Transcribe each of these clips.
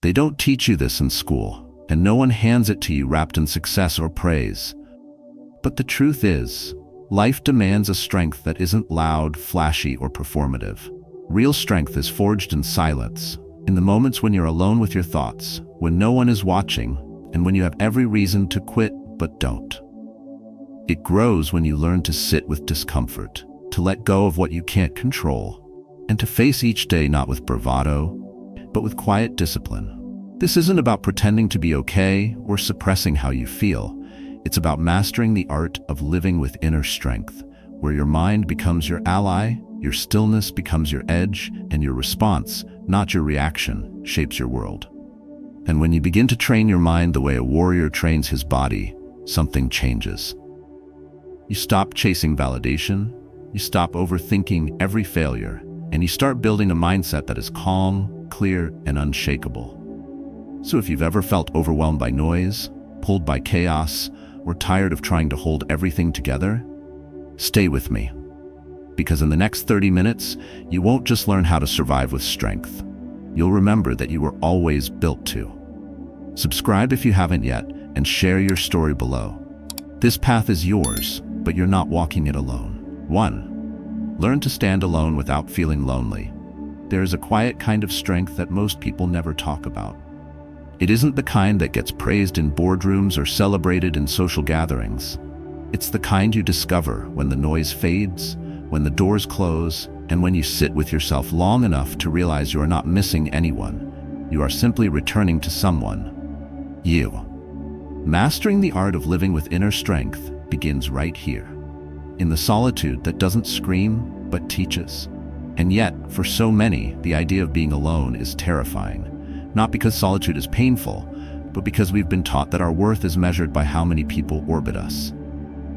They don't teach you this in school, and no one hands it to you wrapped in success or praise. But the truth is, life demands a strength that isn't loud, flashy, or performative. Real strength is forged in silence, in the moments when you're alone with your thoughts, when no one is watching, and when you have every reason to quit but don't. It grows when you learn to sit with discomfort, to let go of what you can't control, and to face each day not with bravado, but with quiet discipline. This isn't about pretending to be okay or suppressing how you feel. It's about mastering the art of living with inner strength, where your mind becomes your ally, your stillness becomes your edge, and your response, not your reaction, shapes your world. And when you begin to train your mind the way a warrior trains his body, something changes. You stop chasing validation, you stop overthinking every failure, and you start building a mindset that is calm, clear, and unshakable. So if you've ever felt overwhelmed by noise, pulled by chaos, or tired of trying to hold everything together, stay with me. Because in the next 30 minutes, you won't just learn how to survive with strength. You'll remember that you were always built to. Subscribe if you haven't yet, and share your story below. This path is yours, but you're not walking it alone. 1. Learn to stand alone without feeling lonely. There is a quiet kind of strength that most people never talk about. It isn't the kind that gets praised in boardrooms or celebrated in social gatherings. It's the kind you discover when the noise fades, when the doors close, and when you sit with yourself long enough to realize you are not missing anyone. You are simply returning to someone. You. Mastering the art of living with inner strength begins right here, in the solitude that doesn't scream but teaches. And yet, for so many, the idea of being alone is terrifying. Not because solitude is painful, but because we've been taught that our worth is measured by how many people orbit us.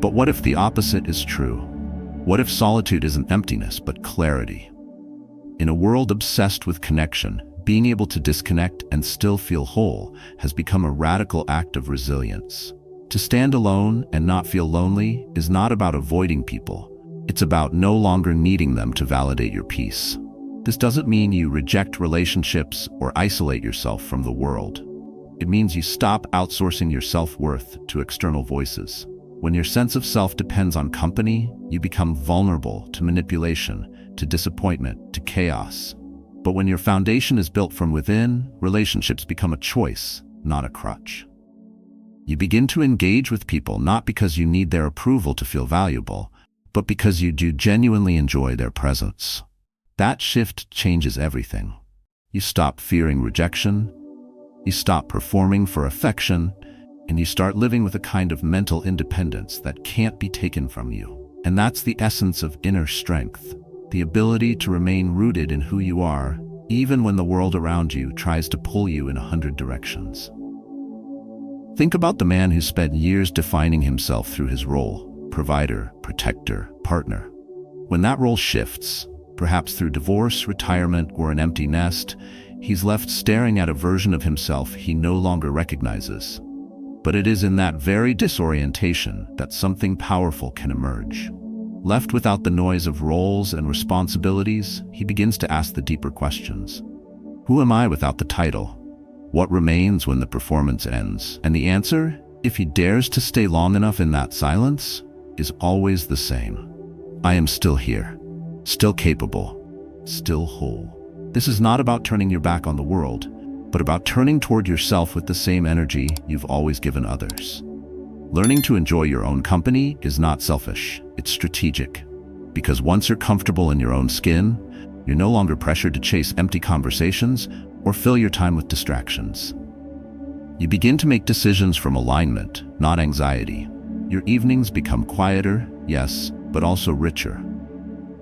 But what if the opposite is true? What if solitude isn't emptiness, but clarity? In a world obsessed with connection, being able to disconnect and still feel whole has become a radical act of resilience. To stand alone and not feel lonely is not about avoiding people. It's about no longer needing them to validate your peace. This doesn't mean you reject relationships or isolate yourself from the world. It means you stop outsourcing your self-worth to external voices. When your sense of self depends on company, you become vulnerable to manipulation, to disappointment, to chaos. But when your foundation is built from within, relationships become a choice, not a crutch. You begin to engage with people not because you need their approval to feel valuable, but because you do genuinely enjoy their presence. That shift changes everything. You stop fearing rejection, you stop performing for affection, and you start living with a kind of mental independence that can't be taken from you. And that's the essence of inner strength, the ability to remain rooted in who you are, even when the world around you tries to pull you in 100 directions. Think about the man who spent years defining himself through his role: provider, protector, partner. When that role shifts, perhaps through divorce, retirement, or an empty nest, he's left staring at a version of himself he no longer recognizes. But it is in that very disorientation that something powerful can emerge. Left without the noise of roles and responsibilities, he begins to ask the deeper questions. Who am I without the title? What remains when the performance ends? And the answer, if he dares to stay long enough in that silence, is always the same. I am still here, still capable, still whole. This is not about turning your back on the world, but about turning toward yourself with the same energy you've always given others. Learning to enjoy your own company is not selfish, it's strategic. Because once you're comfortable in your own skin, you're no longer pressured to chase empty conversations or fill your time with distractions. You begin to make decisions from alignment, not anxiety. Your evenings become quieter, yes, but also richer.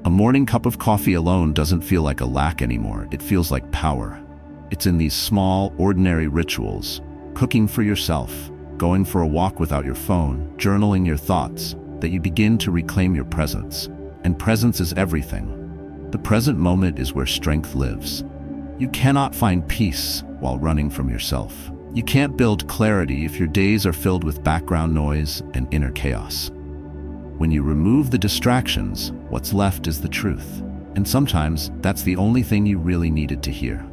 A morning cup of coffee alone doesn't feel like a lack anymore, it feels like power. It's in these small, ordinary rituals, cooking for yourself, going for a walk without your phone, journaling your thoughts, that you begin to reclaim your presence. And presence is everything. The present moment is where strength lives. You cannot find peace while running from yourself. You can't build clarity if your days are filled with background noise and inner chaos. When you remove the distractions, what's left is the truth. And sometimes that's the only thing you really needed to hear.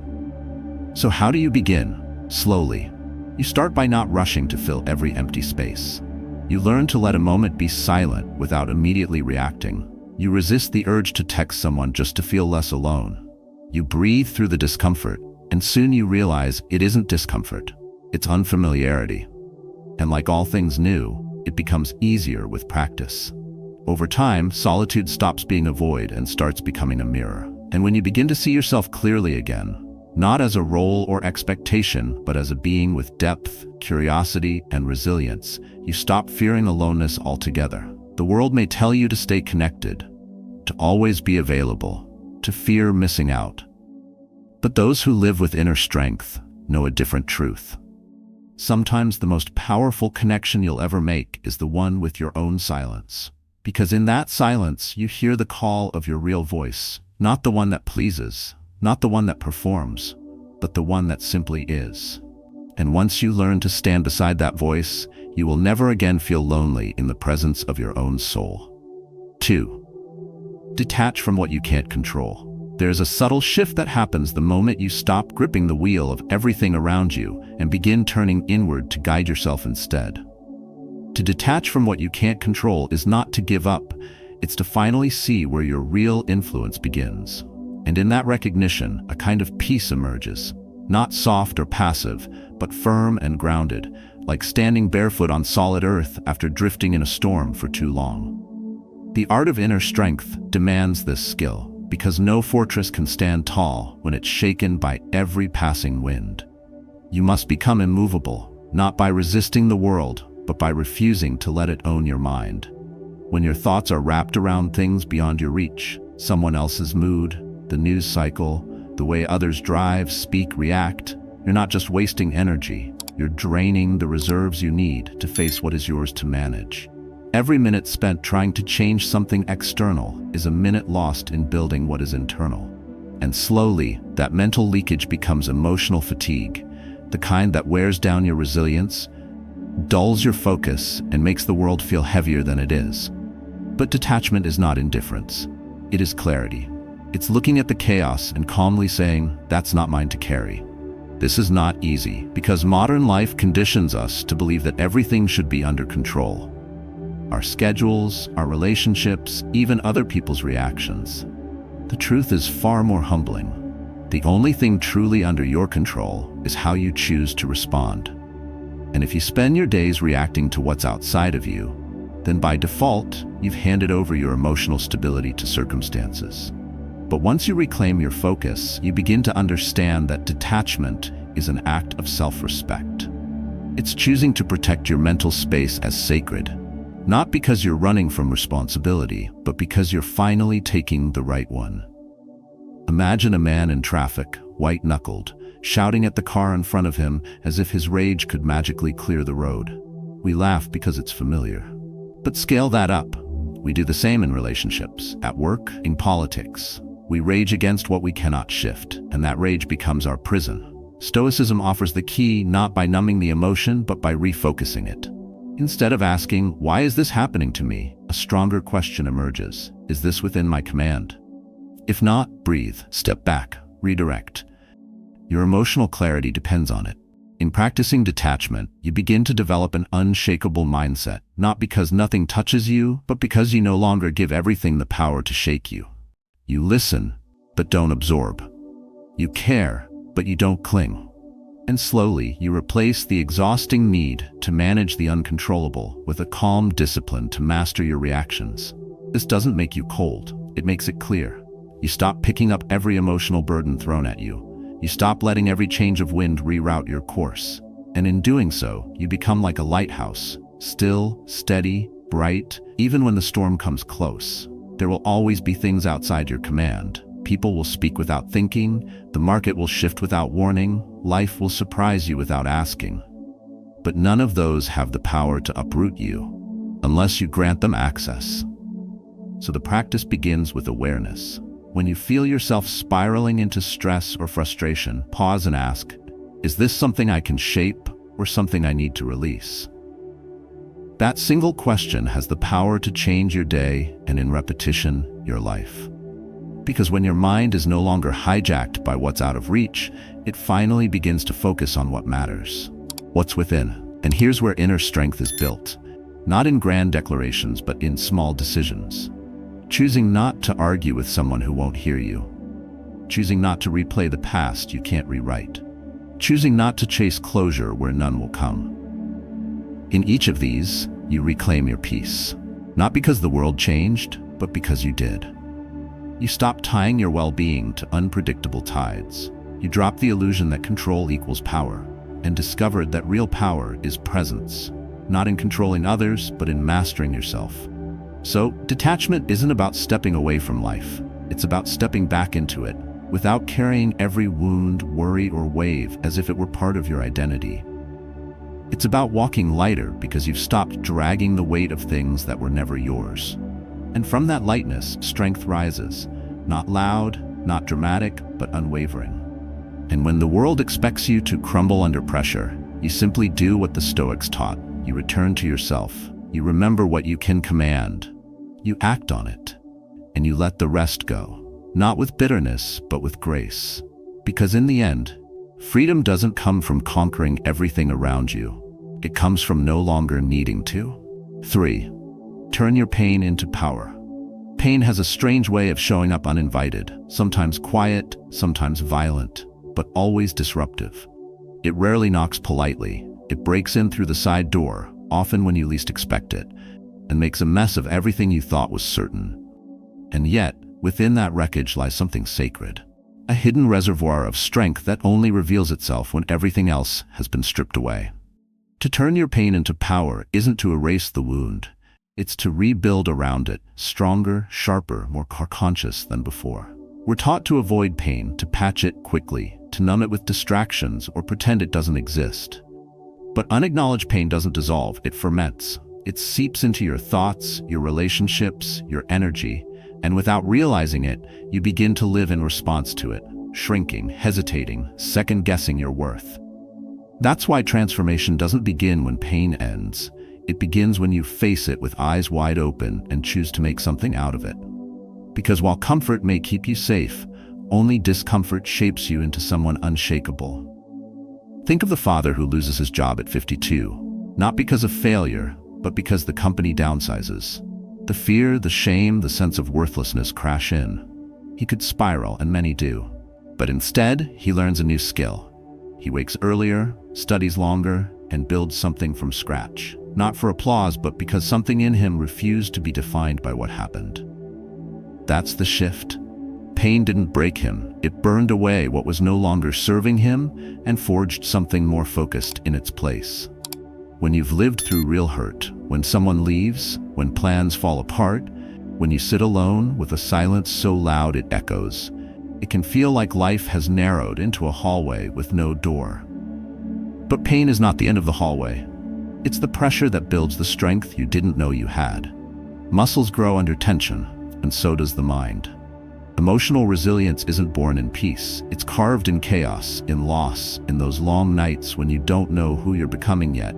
So how do you begin? Slowly. You start by not rushing to fill every empty space. You learn to let a moment be silent without immediately reacting. You resist the urge to text someone just to feel less alone. You breathe through the discomfort, and soon you realize it isn't discomfort, it's unfamiliarity. And like all things new, it becomes easier with practice. Over time, solitude stops being a void and starts becoming a mirror. And when you begin to see yourself clearly again, not as a role or expectation, but as a being with depth, curiosity, and resilience, you stop fearing aloneness altogether. The world may tell you to stay connected, to always be available, to fear missing out. But those who live with inner strength know a different truth. Sometimes the most powerful connection you'll ever make is the one with your own silence. Because in that silence, you hear the call of your real voice, not the one that pleases, not the one that performs, but the one that simply is. And once you learn to stand beside that voice, you will never again feel lonely in the presence of your own soul. 2. Detach from what you can't control. There's a subtle shift that happens the moment you stop gripping the wheel of everything around you and begin turning inward to guide yourself instead. To detach from what you can't control is not to give up, it's to finally see where your real influence begins. And in that recognition, a kind of peace emerges, not soft or passive, but firm and grounded, like standing barefoot on solid earth after drifting in a storm for too long. The art of inner strength demands this skill, because no fortress can stand tall when it's shaken by every passing wind. You must become immovable, not by resisting the world, but by refusing to let it own your mind. When your thoughts are wrapped around things beyond your reach, someone else's mood, the news cycle, the way others drive, speak, react, you're not just wasting energy, you're draining the reserves you need to face what is yours to manage. Every minute spent trying to change something external is a minute lost in building what is internal. And slowly, that mental leakage becomes emotional fatigue, the kind that wears down your resilience, dulls your focus, and makes the world feel heavier than it is. But detachment is not indifference. It is clarity. It's looking at the chaos and calmly saying, that's not mine to carry. This is not easy, because modern life conditions us to believe that everything should be under control. Our schedules, our relationships, even other people's reactions. The truth is far more humbling. The only thing truly under your control is how you choose to respond. And if you spend your days reacting to what's outside of you, then by default, you've handed over your emotional stability to circumstances. But once you reclaim your focus, you begin to understand that detachment is an act of self-respect. It's choosing to protect your mental space as sacred, not because you're running from responsibility, but because you're finally taking the right one. Imagine a man in traffic, white-knuckled, shouting at the car in front of him as if his rage could magically clear the road. We laugh because it's familiar. But scale that up. We do the same in relationships, at work, in politics. We rage against what we cannot shift, and that rage becomes our prison. Stoicism offers the key not by numbing the emotion, but by refocusing it. Instead of asking, why is this happening to me? A stronger question emerges. Is this within my command? If not, breathe, step back, redirect. Your emotional clarity depends on it. In practicing detachment, you begin to develop an unshakable mindset, not because nothing touches you, but because you no longer give everything the power to shake you. You listen, but don't absorb. You care, but you don't cling. And slowly, you replace the exhausting need to manage the uncontrollable with a calm discipline to master your reactions. This doesn't make you cold, it makes it clear. You stop picking up every emotional burden thrown at you. You stop letting every change of wind reroute your course. And in doing so, you become like a lighthouse, still, steady, bright, even when the storm comes close. There will always be things outside your command. People will speak without thinking, the market will shift without warning, life will surprise you without asking. But none of those have the power to uproot you, unless you grant them access. So the practice begins with awareness. When you feel yourself spiraling into stress or frustration, pause and ask, is this something I can shape or something I need to release? That single question has the power to change your day and, in repetition, your life. Because when your mind is no longer hijacked by what's out of reach, it finally begins to focus on what matters, what's within. And here's where inner strength is built, not in grand declarations, but in small decisions. Choosing not to argue with someone who won't hear you. Choosing not to replay the past you can't rewrite. Choosing not to chase closure where none will come. In each of these, you reclaim your peace. Not because the world changed, but because you did. You stopped tying your well-being to unpredictable tides. You dropped the illusion that control equals power, and discovered that real power is presence, not in controlling others, but in mastering yourself. So, detachment isn't about stepping away from life. It's about stepping back into it, without carrying every wound, worry, or wave as if it were part of your identity. It's about walking lighter because you've stopped dragging the weight of things that were never yours. And from that lightness, strength rises, not loud, not dramatic, but unwavering. And when the world expects you to crumble under pressure, you simply do what the Stoics taught. You return to yourself. You remember what you can command. You act on it. And you let the rest go. Not with bitterness, but with grace. Because in the end, freedom doesn't come from conquering everything around you. It comes from no longer needing to. 3. Turn your pain into power. Pain has a strange way of showing up uninvited, sometimes quiet, sometimes violent, but always disruptive. It rarely knocks politely. It breaks in through the side door, often when you least expect it, and makes a mess of everything you thought was certain. And yet, within that wreckage lies something sacred, a hidden reservoir of strength that only reveals itself when everything else has been stripped away. To turn your pain into power isn't to erase the wound. It's to rebuild around it, stronger, sharper, more conscious than before. We're taught to avoid pain, to patch it quickly, to numb it with distractions, or pretend it doesn't exist. But unacknowledged pain doesn't dissolve, it ferments. It seeps into your thoughts, your relationships, your energy, and without realizing it, you begin to live in response to it, shrinking, hesitating, second-guessing your worth. That's why transformation doesn't begin when pain ends. It begins when you face it with eyes wide open and choose to make something out of it. Because while comfort may keep you safe, only discomfort shapes you into someone unshakable. Think of the father who loses his job at 52, not because of failure, but because the company downsizes. The fear, the shame, the sense of worthlessness crash in. He could spiral, and many do. But instead, he learns a new skill. He wakes earlier, studies longer, and builds something from scratch. Not for applause, but because something in him refused to be defined by what happened. That's the shift. Pain didn't break him. It burned away what was no longer serving him and forged something more focused in its place. When you've lived through real hurt, when someone leaves, when plans fall apart, when you sit alone with a silence so loud it echoes, it can feel like life has narrowed into a hallway with no door. But pain is not the end of the hallway. It's the pressure that builds the strength you didn't know you had. Muscles grow under tension, and so does the mind. Emotional resilience isn't born in peace. It's carved in chaos, in loss, in those long nights when you don't know who you're becoming yet,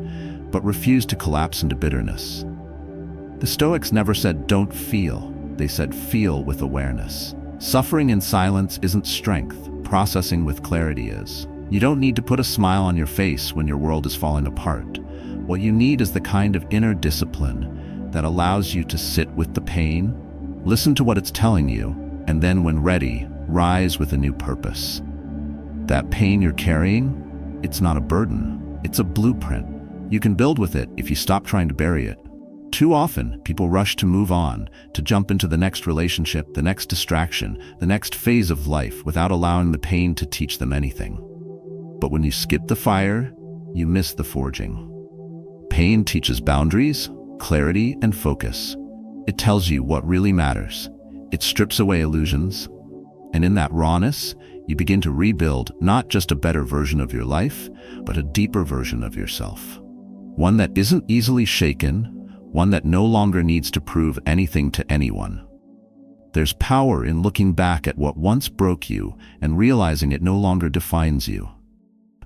but refuse to collapse into bitterness. The Stoics never said, "Don't feel." They said, "Feel with awareness." Suffering in silence isn't strength. Processing with clarity is. You don't need to put a smile on your face when your world is falling apart. What you need is the kind of inner discipline that allows you to sit with the pain, listen to what it's telling you, and then when ready, rise with a new purpose. That pain you're carrying, it's not a burden, it's a blueprint. You can build with it if you stop trying to bury it. Too often, people rush to move on, to jump into the next relationship, the next distraction, the next phase of life without allowing the pain to teach them anything. But when you skip the fire, you miss the forging. Pain teaches boundaries, clarity, and focus. It tells you what really matters. It strips away illusions. And in that rawness, you begin to rebuild not just a better version of your life, but a deeper version of yourself. One that isn't easily shaken, one that no longer needs to prove anything to anyone. There's power in looking back at what once broke you and realizing it no longer defines you.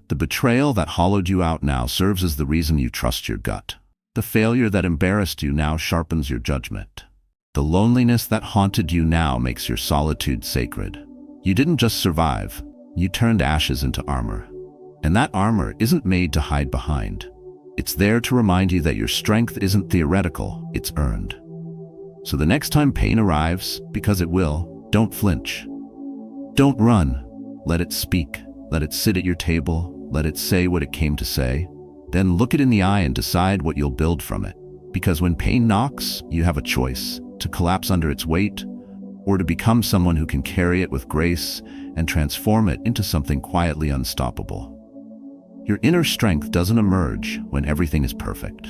The betrayal that hollowed you out now serves as the reason you trust your gut. The failure that embarrassed you now sharpens your judgment. The loneliness that haunted you now makes your solitude sacred. You didn't just survive, you turned ashes into armor. And that armor isn't made to hide behind. It's there to remind you that your strength isn't theoretical, it's earned. So the next time pain arrives, because it will, don't flinch. Don't run. Let it speak. Let it sit at your table. Let it say what it came to say. Then look it in the eye and decide what you'll build from it. Because when pain knocks, you have a choice: to collapse under its weight, or to become someone who can carry it with grace and transform it into something quietly unstoppable. Your inner strength doesn't emerge when everything is perfect.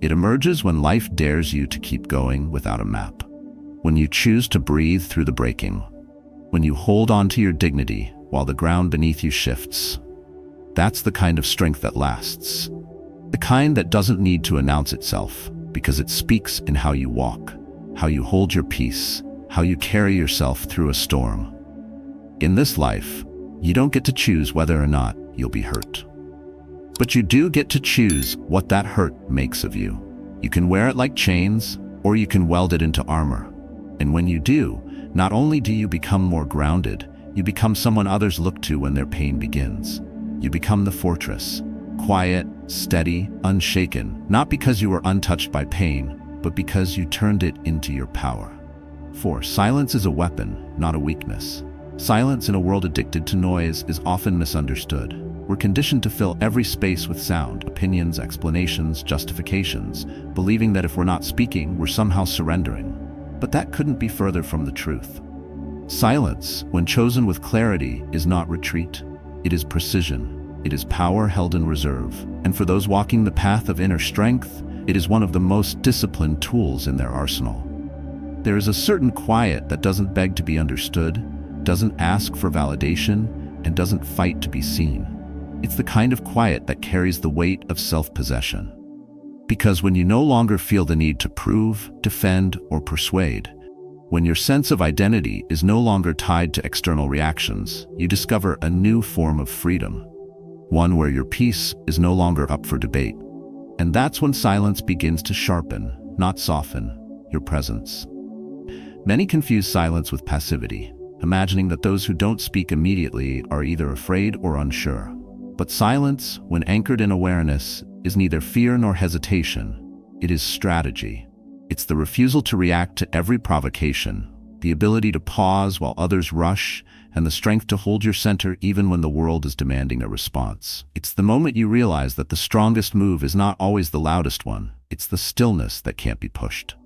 It emerges when life dares you to keep going without a map. When you choose to breathe through the breaking. When you hold on to your dignity while the ground beneath you shifts. That's the kind of strength that lasts. The kind that doesn't need to announce itself, because it speaks in how you walk, how you hold your peace, how you carry yourself through a storm. In this life, you don't get to choose whether or not you'll be hurt. But you do get to choose what that hurt makes of you. You can wear it like chains, or you can weld it into armor. And when you do, not only do you become more grounded, you become someone others look to when their pain begins. You become the fortress, quiet, steady, unshaken, not because you were untouched by pain, but because you turned it into your power. For silence is a weapon, not a weakness. Silence in a world addicted to noise is often misunderstood. We're conditioned to fill every space with sound, opinions, explanations, justifications, believing that if we're not speaking, we're somehow surrendering. But that couldn't be further from the truth. Silence, when chosen with clarity, is not retreat. It is precision. It is power held in reserve. And for those walking the path of inner strength, it is one of the most disciplined tools in their arsenal. There is a certain quiet that doesn't beg to be understood, doesn't ask for validation, and doesn't fight to be seen. It's the kind of quiet that carries the weight of self-possession. Because when you no longer feel the need to prove, defend, or persuade, when your sense of identity is no longer tied to external reactions, you discover a new form of freedom. One where your peace is no longer up for debate. And that's when silence begins to sharpen, not soften, your presence. Many confuse silence with passivity, imagining that those who don't speak immediately are either afraid or unsure. But silence, when anchored in awareness, is neither fear nor hesitation. It is strategy. It's the refusal to react to every provocation, the ability to pause while others rush, and the strength to hold your center even when the world is demanding a response. It's the moment you realize that the strongest move is not always the loudest one. It's the stillness that can't be pushed.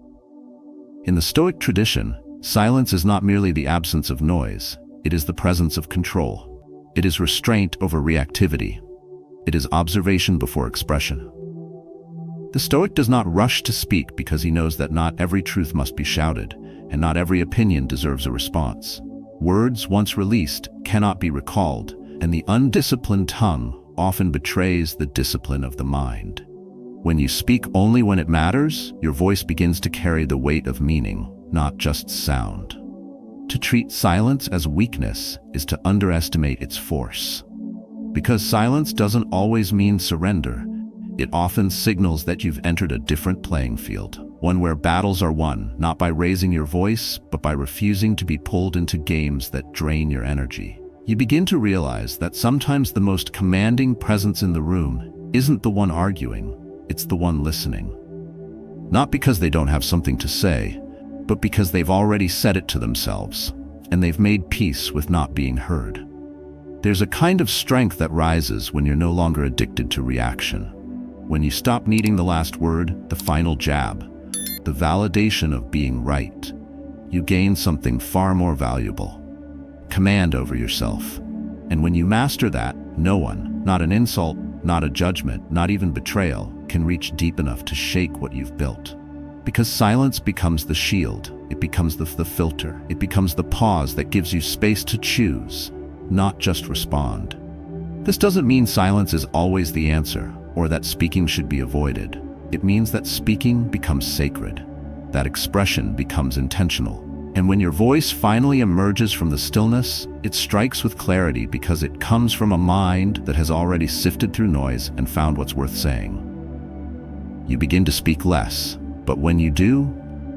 In the Stoic tradition, silence is not merely the absence of noise. It is the presence of control. It is restraint over reactivity. It is observation before expression. The Stoic does not rush to speak because he knows that not every truth must be shouted, and not every opinion deserves a response. Words once released cannot be recalled, and the undisciplined tongue often betrays the discipline of the mind. When you speak only when it matters, your voice begins to carry the weight of meaning, not just sound. To treat silence as weakness is to underestimate its force. Because silence doesn't always mean surrender, it often signals that you've entered a different playing field, one where battles are won not by raising your voice, but by refusing to be pulled into games that drain your energy. You begin to realize that sometimes the most commanding presence in the room isn't the one arguing, it's the one listening. Not because they don't have something to say, but because they've already said it to themselves, and they've made peace with not being heard. There's a kind of strength that rises when you're no longer addicted to reaction. When you stop needing the last word, the final jab, the validation of being right, you gain something far more valuable: command over yourself. And when you master that, no one, not an insult, not a judgment, not even betrayal, can reach deep enough to shake what you've built. Because silence becomes the shield, it becomes the filter, it becomes the pause that gives you space to choose, not just respond. This doesn't mean silence is always the answer, or that speaking should be avoided. It means that speaking becomes sacred, that expression becomes intentional. And when your voice finally emerges from the stillness, it strikes with clarity because it comes from a mind that has already sifted through noise and found what's worth saying. You begin to speak less, but when you do,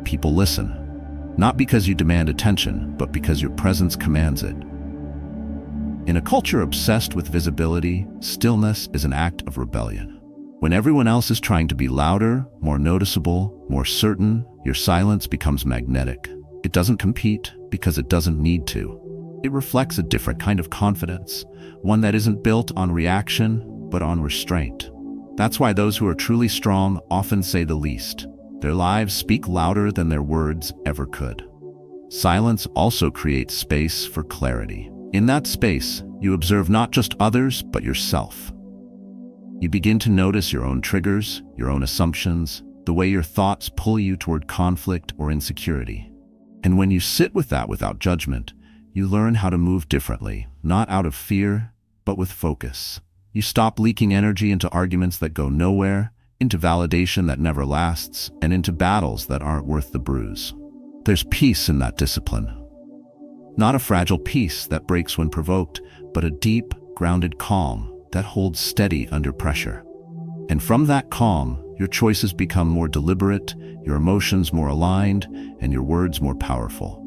People listen. Not because you demand attention, but because your presence commands it. In a culture obsessed with visibility, stillness is an act of rebellion. When everyone else is trying to be louder, more noticeable, more certain, your silence becomes magnetic. It doesn't compete because it doesn't need to. It reflects a different kind of confidence, one that isn't built on reaction, but on restraint. That's why those who are truly strong often say the least. Their lives speak louder than their words ever could. Silence also creates space for clarity. In that space, you observe not just others, but yourself. You begin to notice your own triggers, your own assumptions, the way your thoughts pull you toward conflict or insecurity. And when you sit with that without judgment, you learn how to move differently, not out of fear, but with focus. You stop leaking energy into arguments that go nowhere, into validation that never lasts, and into battles that aren't worth the bruise. There's peace in that discipline. Not a fragile peace that breaks when provoked, but a deep, grounded calm that holds steady under pressure. And from that calm, your choices become more deliberate, your emotions more aligned, and your words more powerful.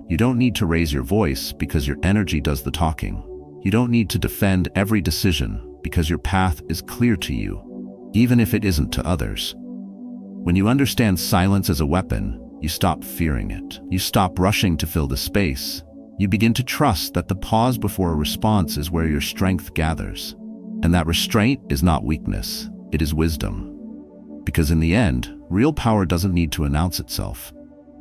You don't need to raise your voice because your energy does the talking. You don't need to defend every decision because your path is clear to you, even if it isn't to others. When you understand silence as a weapon, you stop fearing it. You stop rushing to fill the space. You begin to trust that the pause before a response is where your strength gathers. And that restraint is not weakness, it is wisdom. Because in the end, real power doesn't need to announce itself.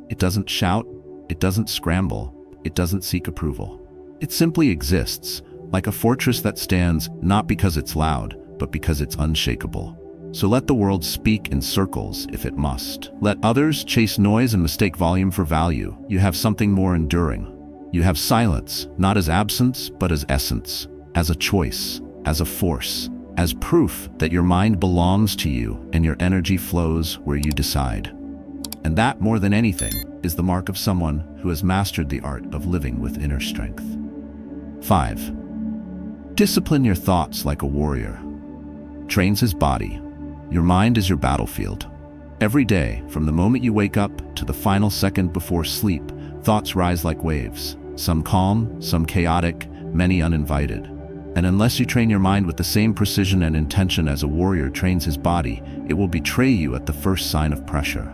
It doesn't shout, it doesn't scramble, it doesn't seek approval. It simply exists, like a fortress that stands not because it's loud, but because it's unshakable. So let the world speak in circles if it must. Let others chase noise and mistake volume for value. You have something more enduring. You have silence, not as absence, but as essence, as a choice, as a force, as proof that your mind belongs to you and your energy flows where you decide. And that, more than anything, is the mark of someone who has mastered the art of living with inner strength. 5. Discipline your thoughts like a warrior. Trains his body. Your mind is your battlefield. Every day, from the moment you wake up to the final second before sleep, thoughts rise like waves, some calm, some chaotic, many uninvited. And unless you train your mind with the same precision and intention as a warrior trains his body, it will betray you at the first sign of pressure.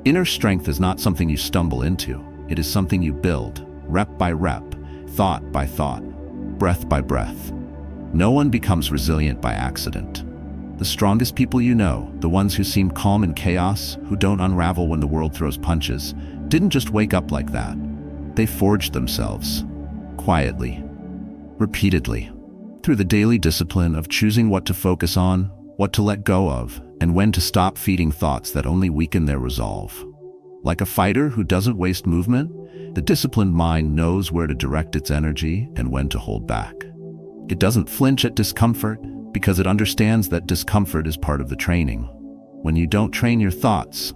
Inner strength is not something you stumble into. It is something you build, rep by rep, thought by thought, breath by breath. No one becomes resilient by accident. The strongest people you know, the ones who seem calm in chaos, who don't unravel when the world throws punches, didn't just wake up like that. They forged themselves, quietly, repeatedly, through the daily discipline of choosing what to focus on, what to let go of, and when to stop feeding thoughts that only weaken their resolve. Like a fighter who doesn't waste movement, the disciplined mind knows where to direct its energy and when to hold back. It doesn't flinch at discomfort, because it understands that discomfort is part of the training. When you don't train your thoughts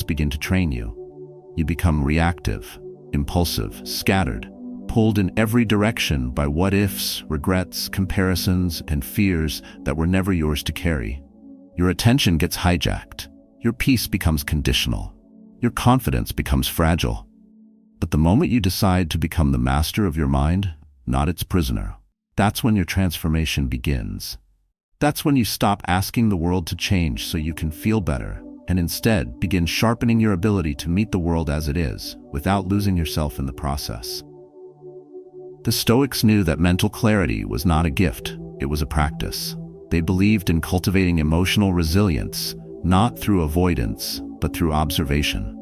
begin to train you. You become reactive, impulsive, scattered, pulled in every direction by what-ifs, regrets, comparisons, and fears that were never yours to carry. Your attention gets hijacked. Your peace becomes conditional. Your confidence becomes fragile. But the moment you decide to become the master of your mind, not its prisoner, that's when your transformation begins. That's when you stop asking the world to change so you can feel better, and instead begin sharpening your ability to meet the world as it is, without losing yourself in the process. The Stoics knew that mental clarity was not a gift, it was a practice. They believed in cultivating emotional resilience, not through avoidance, but through observation.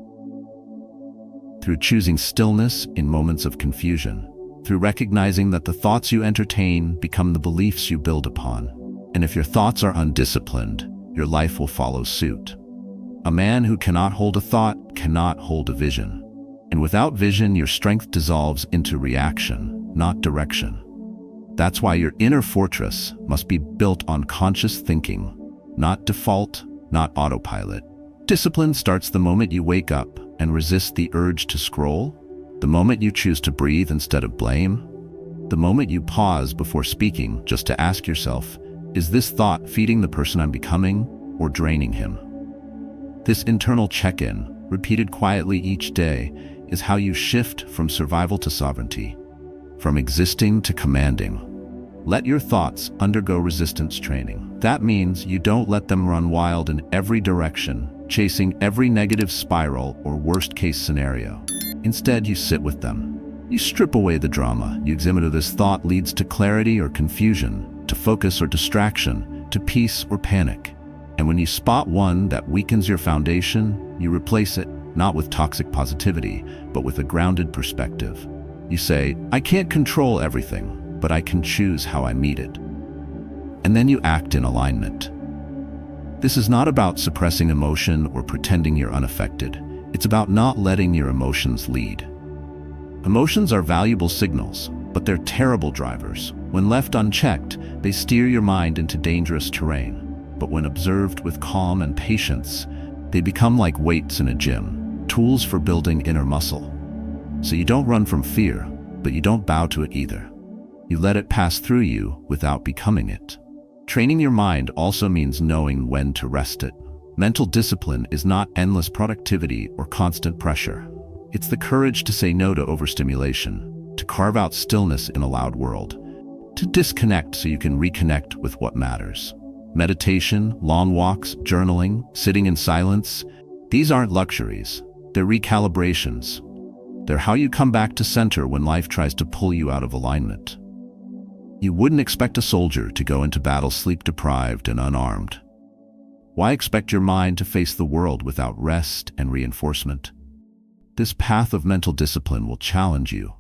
Through choosing stillness in moments of confusion. Through recognizing that the thoughts you entertain become the beliefs you build upon. And if your thoughts are undisciplined, your life will follow suit. A man who cannot hold a thought cannot hold a vision. And without vision, your strength dissolves into reaction, not direction. That's why your inner fortress must be built on conscious thinking, not default, not autopilot. Discipline starts the moment you wake up and resist the urge to scroll, the moment you choose to breathe instead of blame, the moment you pause before speaking just to ask yourself, is this thought feeding the person I'm becoming or draining him? This internal check-in, repeated quietly each day, is how you shift from survival to sovereignty, from existing to commanding. Let your thoughts undergo resistance training. That means you don't let them run wild in every direction, chasing every negative spiral or worst-case scenario. Instead, you sit with them. You strip away the drama. You examine whether this thought leads to clarity or confusion, to focus or distraction, to peace or panic. And when you spot one that weakens your foundation, you replace it, not with toxic positivity, but with a grounded perspective. You say, I can't control everything, but I can choose how I meet it. And then you act in alignment. This is not about suppressing emotion or pretending you're unaffected. It's about not letting your emotions lead. Emotions are valuable signals, but they're terrible drivers. When left unchecked, they steer your mind into dangerous terrain. But when observed with calm and patience, they become like weights in a gym, tools for building inner muscle. So you don't run from fear, but you don't bow to it either. You let it pass through you without becoming it. Training your mind also means knowing when to rest it. Mental discipline is not endless productivity or constant pressure. It's the courage to say no to overstimulation, to carve out stillness in a loud world, to disconnect so you can reconnect with what matters. Meditation, long walks, journaling, sitting in silence, these aren't luxuries. They're recalibrations. They're how you come back to center when life tries to pull you out of alignment. You wouldn't expect a soldier to go into battle sleep-deprived and unarmed. Why expect your mind to face the world without rest and reinforcement? This path of mental discipline will challenge you.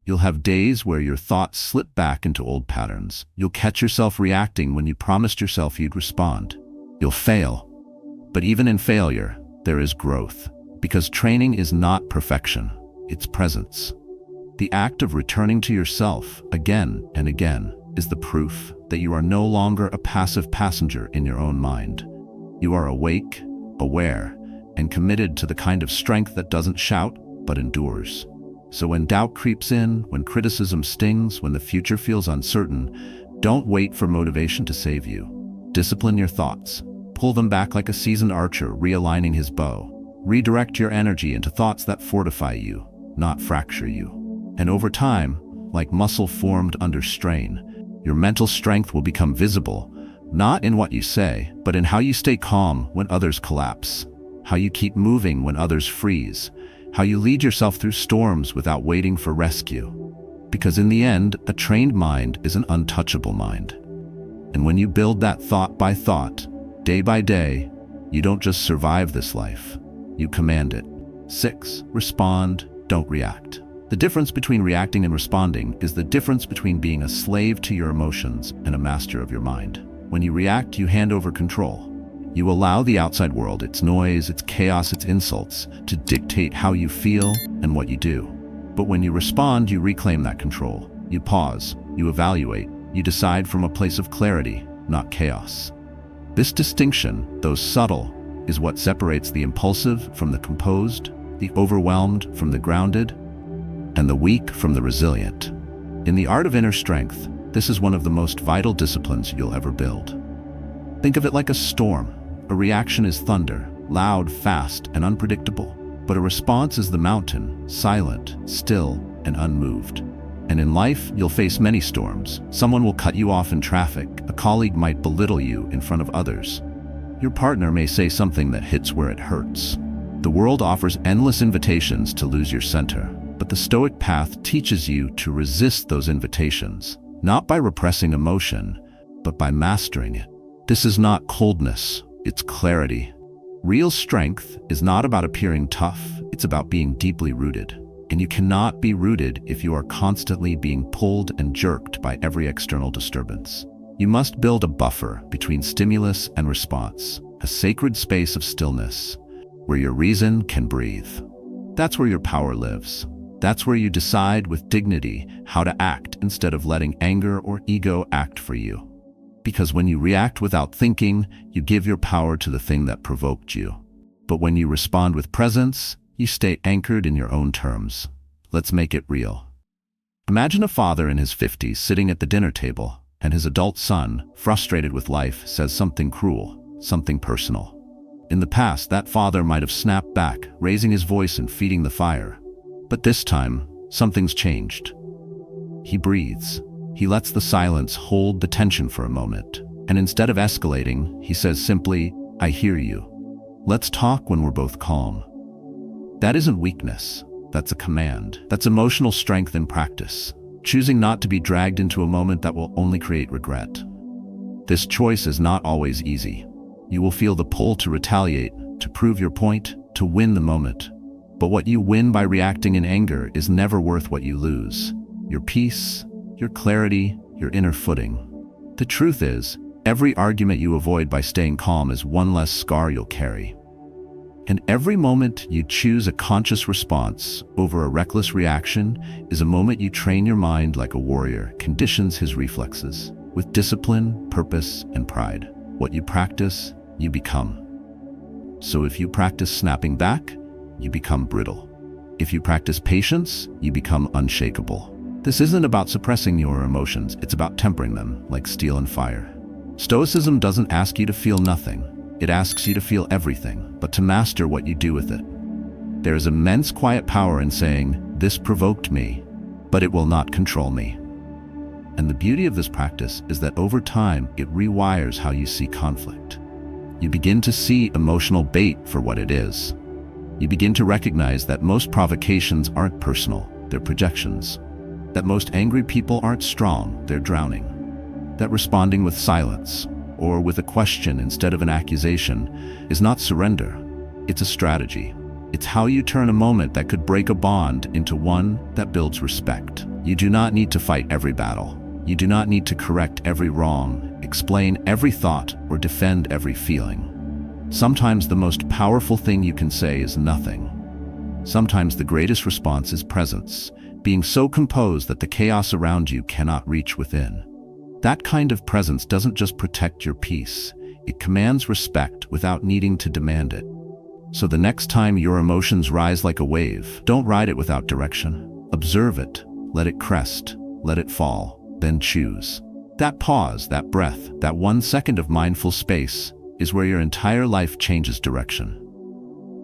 You'll have days where your thoughts slip back into old patterns. You'll catch yourself reacting when you promised yourself you'd respond. You'll fail. But even in failure, there is growth. Because training is not perfection, it's presence. The act of returning to yourself again and again is the proof that you are no longer a passive passenger in your own mind. You are awake, aware, and committed to the kind of strength that doesn't shout, but endures. So when doubt creeps in, when criticism stings, when the future feels uncertain, don't wait for motivation to save you. Discipline your thoughts. Pull them back like a seasoned archer realigning his bow. Redirect your energy into thoughts that fortify you, not fracture you. And over time, like muscle formed under strain, your mental strength will become visible, not in what you say, but in how you stay calm when others collapse, how you keep moving when others freeze, how you lead yourself through storms without waiting for rescue. Because in the end, a trained mind is an untouchable mind. And when you build that thought by thought, day by day, you don't just survive this life, you command it. 6. Respond, don't react. The difference between reacting and responding is the difference between being a slave to your emotions and a master of your mind. When you react, you hand over control. You allow the outside world, its noise, its chaos, its insults, to dictate how you feel and what you do. But when you respond, you reclaim that control. You pause, you evaluate, you decide from a place of clarity, not chaos. This distinction, though subtle, is what separates the impulsive from the composed, the overwhelmed from the grounded, and the weak from the resilient. In the art of inner strength, this is one of the most vital disciplines you'll ever build. Think of it like a storm. A reaction is thunder, loud, fast, and unpredictable. But a response is the mountain, silent, still, and unmoved. And in life, you'll face many storms. Someone will cut you off in traffic. A colleague might belittle you in front of others. Your partner may say something that hits where it hurts. The world offers endless invitations to lose your center, but the Stoic path teaches you to resist those invitations, not by repressing emotion, but by mastering it. This is not coldness, it's clarity. Real strength is not about appearing tough, it's about being deeply rooted. And you cannot be rooted if you are constantly being pulled and jerked by every external disturbance. You must build a buffer between stimulus and response, a sacred space of stillness, where your reason can breathe. That's where your power lives. That's where you decide with dignity how to act instead of letting anger or ego act for you. Because when you react without thinking, you give your power to the thing that provoked you. But when you respond with presence, you stay anchored in your own terms. Let's make it real. Imagine a father in his 50s sitting at the dinner table, and his adult son, frustrated with life, says something cruel, something personal. In the past, that father might have snapped back, raising his voice and feeding the fire. But this time, something's changed. He breathes. He lets the silence hold the tension for a moment. And instead of escalating, he says simply, "I hear you. Let's talk when we're both calm." That isn't weakness. That's a command. That's emotional strength in practice. Choosing not to be dragged into a moment that will only create regret. This choice is not always easy. You will feel the pull to retaliate, to prove your point, to win the moment. But what you win by reacting in anger is never worth what you lose. Your peace, your clarity, your inner footing. The truth is, every argument you avoid by staying calm is one less scar you'll carry. And every moment you choose a conscious response over a reckless reaction is a moment you train your mind like a warrior conditions his reflexes. With discipline, purpose, and pride. What you practice, you become. So if you practice snapping back, you become brittle. If you practice patience, you become unshakable. This isn't about suppressing your emotions, it's about tempering them like steel and fire. Stoicism doesn't ask you to feel nothing. It asks you to feel everything, but to master what you do with it. There is immense quiet power in saying, "This provoked me, but it will not control me." And the beauty of this practice is that over time, it rewires how you see conflict. You begin to see emotional bait for what it is. You begin to recognize that most provocations aren't personal, they're projections. That most angry people aren't strong, they're drowning. That responding with silence, or with a question instead of an accusation, is not surrender. It's a strategy. It's how you turn a moment that could break a bond into one that builds respect. You do not need to fight every battle. You do not need to correct every wrong, explain every thought, or defend every feeling. Sometimes the most powerful thing you can say is nothing. Sometimes the greatest response is presence, being so composed that the chaos around you cannot reach within. That kind of presence doesn't just protect your peace, it commands respect without needing to demand it. So the next time your emotions rise like a wave, don't ride it without direction. Observe it, let it crest, let it fall, then choose. That pause, that breath, that 1 second of mindful space is where your entire life changes direction.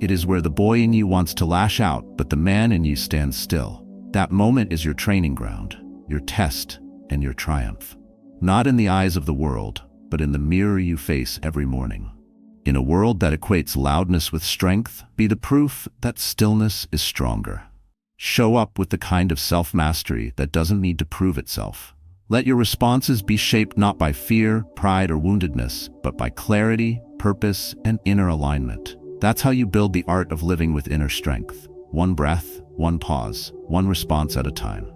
It is where the boy in you wants to lash out, but the man in you stands still. That moment is your training ground, your test, and your triumph. Not in the eyes of the world, but in the mirror you face every morning. In a world that equates loudness with strength, be the proof that stillness is stronger. Show up with the kind of self-mastery that doesn't need to prove itself. Let your responses be shaped not by fear, pride, or woundedness, but by clarity, purpose, and inner alignment. That's how you build the art of living with inner strength. One breath, one pause, one response at a time.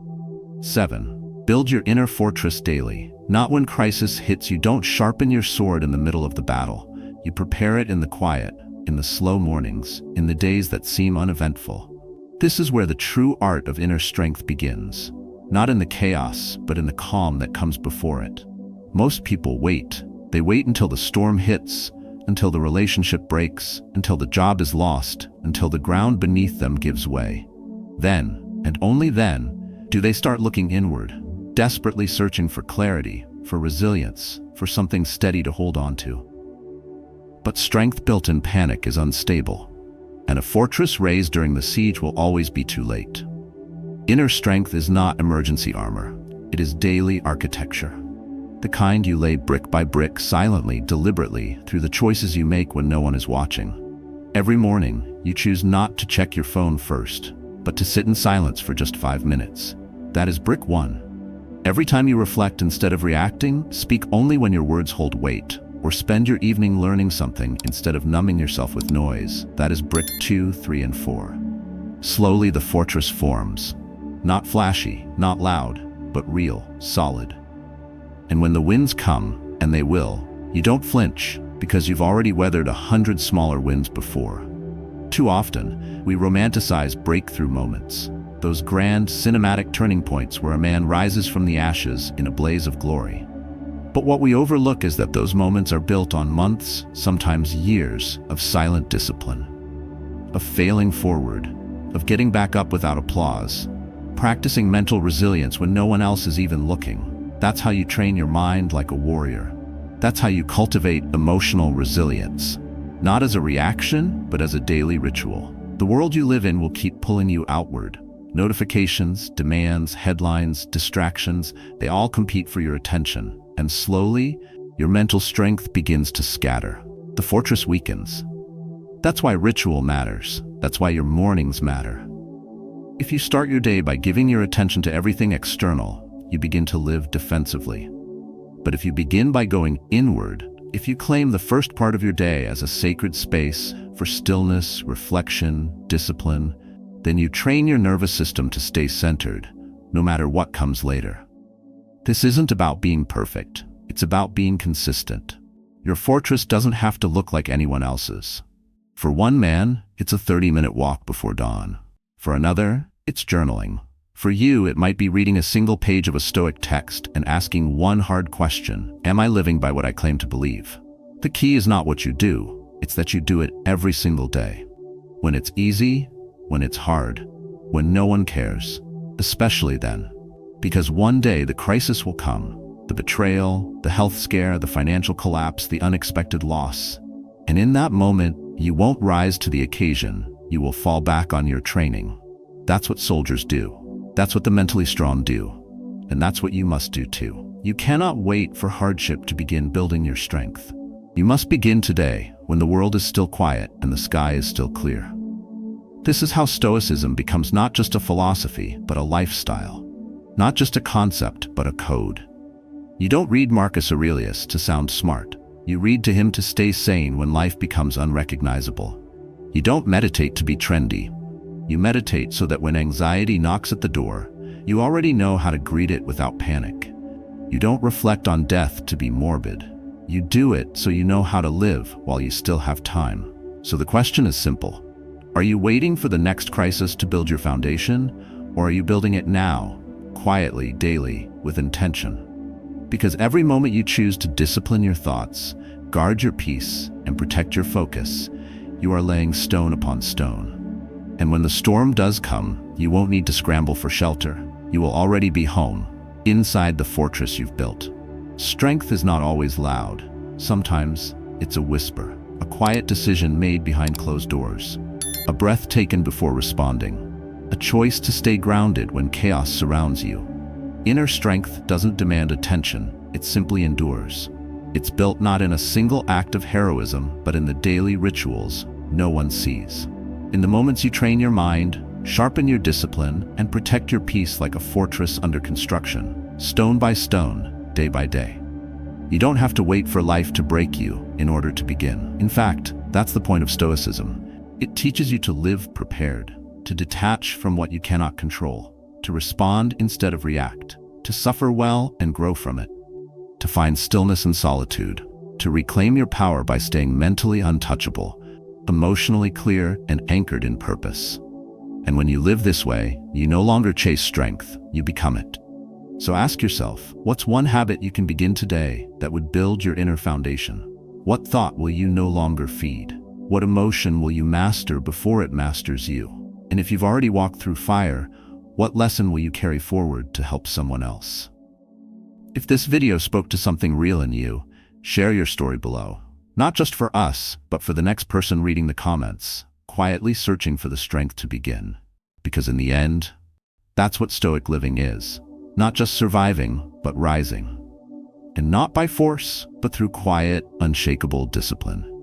7. Build your inner fortress daily. Not when crisis hits you. Don't sharpen your sword in the middle of the battle. You prepare it in the quiet, in the slow mornings, in the days that seem uneventful. This is where the true art of inner strength begins. Not in the chaos, but in the calm that comes before it. Most people wait. They wait until the storm hits, until the relationship breaks, until the job is lost, until the ground beneath them gives way. Then, and only then, do they start looking inward, desperately searching for clarity, for resilience, for something steady to hold on to. But strength built in panic is unstable, and a fortress raised during the siege will always be too late. Inner strength is not emergency armor. It is daily architecture. The kind you lay brick by brick, silently, deliberately, through the choices you make when no one is watching. Every morning, you choose not to check your phone first, but to sit in silence for just 5 minutes. That is brick 1. Every time you reflect instead of reacting, speak only when your words hold weight, or spend your evening learning something instead of numbing yourself with noise. That is brick 2, 3, and 4. Slowly the fortress forms. Not flashy, not loud, but real, solid. And when the winds come, and they will, you don't flinch, because you've already weathered 100 smaller winds before. Too often, we romanticize breakthrough moments, those grand, cinematic turning points where a man rises from the ashes in a blaze of glory. But what we overlook is that those moments are built on months, sometimes years, of silent discipline, of failing forward, of getting back up without applause, practicing mental resilience when no one else is even looking. That's how you train your mind like a warrior. That's how you cultivate emotional resilience. not as a reaction, but as a daily ritual. The world you live in will keep pulling you outward. Notifications, demands, headlines, distractions, they all compete for your attention. And slowly, your mental strength begins to scatter. The fortress weakens. That's why ritual matters. That's why your mornings matter. If you start your day by giving your attention to everything external, you begin to live defensively. But if you begin by going inward, if you claim the first part of your day as a sacred space for stillness, reflection, discipline, then you train your nervous system to stay centered, no matter what comes later. This isn't about being perfect. It's about being consistent. Your fortress doesn't have to look like anyone else's. For one man, it's a 30-minute walk before dawn. For another, it's journaling. For you, it might be reading a single page of a Stoic text and asking one hard question: am I living by what I claim to believe? The key is not what you do, it's that you do it every single day. When it's easy, when it's hard, when no one cares, especially then. Because one day the crisis will come, the betrayal, the health scare, the financial collapse, the unexpected loss. And in that moment, you won't rise to the occasion, you will fall back on your training. That's what soldiers do. That's what the mentally strong do. And that's what you must do too. You cannot wait for hardship to begin building your strength. You must begin today, when the world is still quiet and the sky is still clear. This is how Stoicism becomes not just a philosophy, but a lifestyle. Not just a concept, but a code. You don't read Marcus Aurelius to sound smart. You read to him to stay sane when life becomes unrecognizable. You don't meditate to be trendy. You meditate so that when anxiety knocks at the door, you already know how to greet it without panic. You don't reflect on death to be morbid. You do it so you know how to live while you still have time. So the question is simple. Are you waiting for the next crisis to build your foundation, or are you building it now, quietly, daily, with intention? Because every moment you choose to discipline your thoughts, guard your peace, and protect your focus, you are laying stone upon stone. And when the storm does come, you won't need to scramble for shelter. You will already be home, inside the fortress you've built. Strength is not always loud. Sometimes it's a whisper, a quiet decision made behind closed doors, a breath taken before responding, a choice to stay grounded when chaos surrounds you. Inner strength doesn't demand attention, it simply endures. It's built not in a single act of heroism, but in the daily rituals no one sees. In the moments you train your mind, sharpen your discipline, and protect your peace like a fortress under construction, stone by stone, day by day. You don't have to wait for life to break you in order to begin. In fact, that's the point of Stoicism. It teaches you to live prepared, to detach from what you cannot control, to respond instead of react, to suffer well and grow from it, to find stillness and solitude, to reclaim your power by staying mentally untouchable, emotionally clear, and anchored in purpose. And when you live this way, you no longer chase strength, you become it. So ask yourself, what's one habit you can begin today that would build your inner foundation? What thought will you no longer feed? What emotion will you master before it masters you? And if you've already walked through fire, what lesson will you carry forward to help someone else? If this video spoke to something real in you, share your story below. Not just for us, but for the next person reading the comments, quietly searching for the strength to begin. Because in the end, that's what Stoic living is. Not just surviving, but rising. And not by force, but through quiet, unshakable discipline.